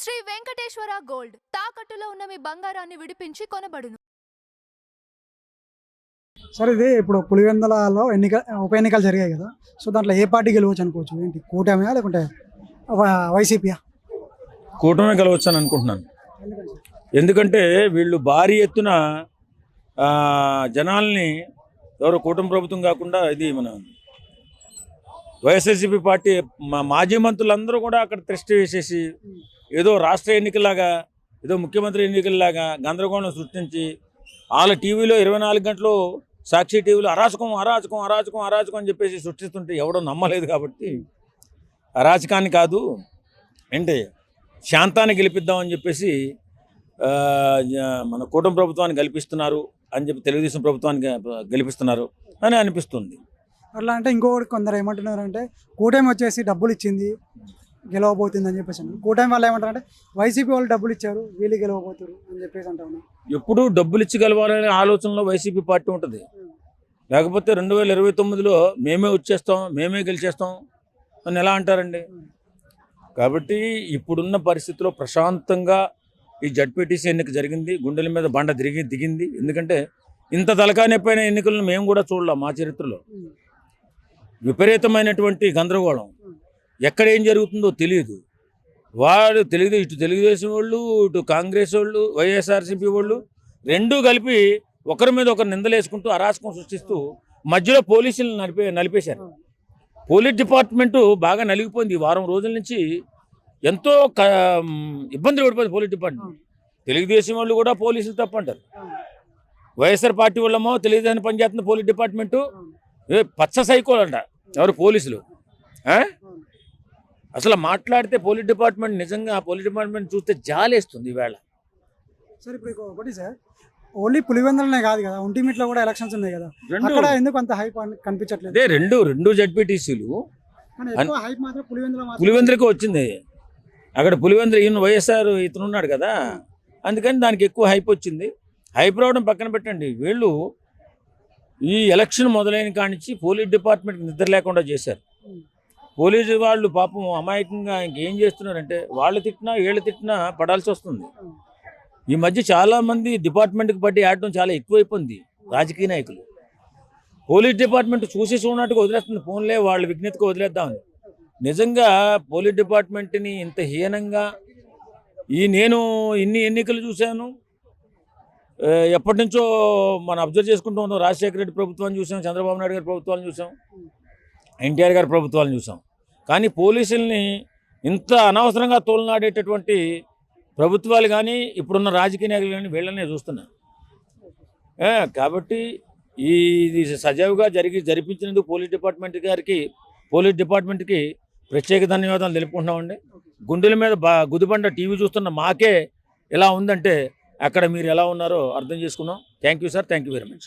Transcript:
Shri Venkateswara gold తాకట్టులో ఉన్న మీ బంగారాన్ని విడిపించి కొనబడును. సరే, ఇది ఇప్పుడు పులివెందులలో ఉప ఎన్నికలు జరిగాయి కదా. సో దాంట్లో ఏ పార్టీ గెలవచ్చు అనుకోవచ్చు? ఏంటి, కూటమియా లేకుంటే వైసీపీయా? కూటమి గెలవచ్చు అని అనుకుంటున్నాను. ఎందుకంటే వీళ్ళు భారీ ఎత్తున జనాల్ని, ఎవరో కూటమి ప్రభుత్వం కాకుండా ఇది మన వైఎస్ఆర్సీపీ పార్టీ మాజీ మంత్రులందరూ కూడా అక్కడ టెస్ట్ వేసేసి ఏదో రాష్ట్ర ఎన్నికల్లాగా, ఏదో ముఖ్యమంత్రి ఎన్నికల్లాగా గందరగోళం సృష్టించి వాళ్ళ టీవీలో 24 గంటలు సాక్షి టీవీలో అరాచకం అరాచకం అరాచకం అరాచకం అని చెప్పేసి సృష్టిస్తుంటే ఎవడో నమ్మలేదు. కాబట్టి అరాచకాన్ని కాదు అంటే శాంతాన్ని గెలిపిద్దామని చెప్పేసి మన కూటమి ప్రభుత్వాన్ని గెలిపిస్తున్నారు అని చెప్పి, తెలుగుదేశం ప్రభుత్వాన్ని గెలిపిస్తున్నారు అని అనిపిస్తుంది. అట్లా అంటే ఇంకొకటి కొందరు ఏమంటున్నారంటే కూటమి వచ్చేసి డబ్బులు ఇచ్చింది, గెలవబోతుంది అని చెప్పేసి. కూటమి వాళ్ళు ఏమంటారంటే వైసీపీ వాళ్ళు డబ్బులు ఇచ్చారు, వీళ్ళు గెలవబోతారు అని చెప్పేసి అంటా ఉన్నారు. ఎప్పుడు డబ్బులు ఇచ్చి గెలవాలనే ఆలోచనలో వైసీపీ పార్టీ ఉంటుంది. లేకపోతే 2029లో మేమే వచ్చేస్తాం, మేమే గెలిచేస్తాం అని ఎలా అంటారండి? కాబట్టి ఇప్పుడున్న పరిస్థితిలో ప్రశాంతంగా ఈ జడ్పీటీసీ ఎన్నిక జరిగింది. గుండెల మీద బండ దిగింది. ఎందుకంటే ఇంత తలకానెప్పైన ఎన్నికలను మేము కూడా చూడలేం మా చరిత్రలో. విపరీతమైనటువంటి గందరగోళం, ఎక్కడ ఏం జరుగుతుందో తెలియదు. వాడు ఇటు తెలుగుదేశం వాళ్ళు, ఇటు కాంగ్రెస్ వాళ్ళు, వైఎస్ఆర్సీపీ వాళ్ళు రెండూ కలిపి ఒకరి మీద ఒకరు నిందలేసుకుంటూ అరాచకం సృష్టిస్తూ మధ్యలో పోలీసులను నలిపేశారు. పోలీస్ డిపార్ట్మెంటు బాగా నలిగిపోయింది. వారం రోజుల నుంచి ఎంతో ఇబ్బందులు పడిపోయింది పోలీస్ డిపార్ట్మెంట్. తెలుగుదేశం వాళ్ళు కూడా పోలీసులు తప్పంటారు, వైఎస్ఆర్ పార్టీ వాళ్ళమో తెలుగుదేశం పనిచేస్తున్న పోలీస్ డిపార్ట్మెంటు పచ్చ సైకోలంట ఎవరు పోలీసులు. అసలు మాట్లాడితే పోలీస్ డిపార్ట్మెంట్, నిజంగా పోలీస్ డిపార్ట్మెంట్ చూస్తే జాలేస్తుంది ఈవేళ. సార్ ఇప్పుడు ఒకటి సార్, ఓన్లీ పులివెందులనే కాదు కదా, ఒంటిమిట్లో కూడా ఎలక్షన్స్ ఉన్నాయి కదా, అక్కడ ఎందుకు అంత హైప్ కనిపించట్లేదు? అదే రెండు జడ్పీటీసీలు హైప్ మాత్రం పులివెందులకి వచ్చింది. అక్కడ పులివెందులు ఈయన వైఎస్ఆర్ ఇతను ఉన్నాడు కదా, అందుకని దానికి ఎక్కువ హైప్ వచ్చింది. హైప్ రావడం పక్కన పెట్టండి, వీళ్ళు ఈ ఎలక్షన్ మొదలైన కానించి పోలీస్ డిపార్ట్మెంట్ నిద్ర లేకుండా చేశారు. పోలీసు వాళ్ళు పాపం అమాయకంగా ఇంకేం చేస్తున్నారంటే వాళ్ళు తిట్టినా వీళ్ళు తిట్టినా పడాల్సి వస్తుంది. ఈ మధ్య చాలామంది డిపార్ట్మెంట్కి బట్టి ఆడటం చాలా ఎక్కువైపోయింది. రాజకీయ నాయకులు పోలీస్ డిపార్ట్మెంట్ చూసినట్టుగా వదిలేస్తుంది. ఫోన్లే వాళ్ళ విజ్ఞతకు వదిలేద్దామని. నిజంగా పోలీస్ డిపార్ట్మెంట్ని ఇంత హీనంగా నేను ఇన్ని ఎన్నికలు చూశాను, ఎప్పటి నుంచో మనం అబ్జర్వ్ చేసుకుంటూ ఉన్నాం. రాజశేఖర రెడ్డి ప్రభుత్వాన్ని చూసాం, చంద్రబాబు నాయుడు గారి ప్రభుత్వాన్ని చూసాం, ఎన్టీఆర్ గారి ప్రభుత్వాలను చూసాం. కానీ పోలీసుల్ని ఇంత అనవసరంగా తోలనాడేటటువంటి ప్రభుత్వాలు కానీ ఇప్పుడున్న రాజకీయ నాయకులు కానీ వీళ్ళనే చూస్తున్నాం. కాబట్టి ఇది సజావుగా జరిపించినందుకు పోలీస్ డిపార్ట్మెంట్కి ప్రత్యేక ధన్యవాదాలు తెలుపుకుంటున్నామండి. గుండెల మీద గుదిబండ టీవీ చూస్తున్న మాకే ఎలా ఉందంటే అక్కడ మీరు ఎలా ఉన్నారో అర్థం చేసుకున్నాం. Thank you sir, thank you very much.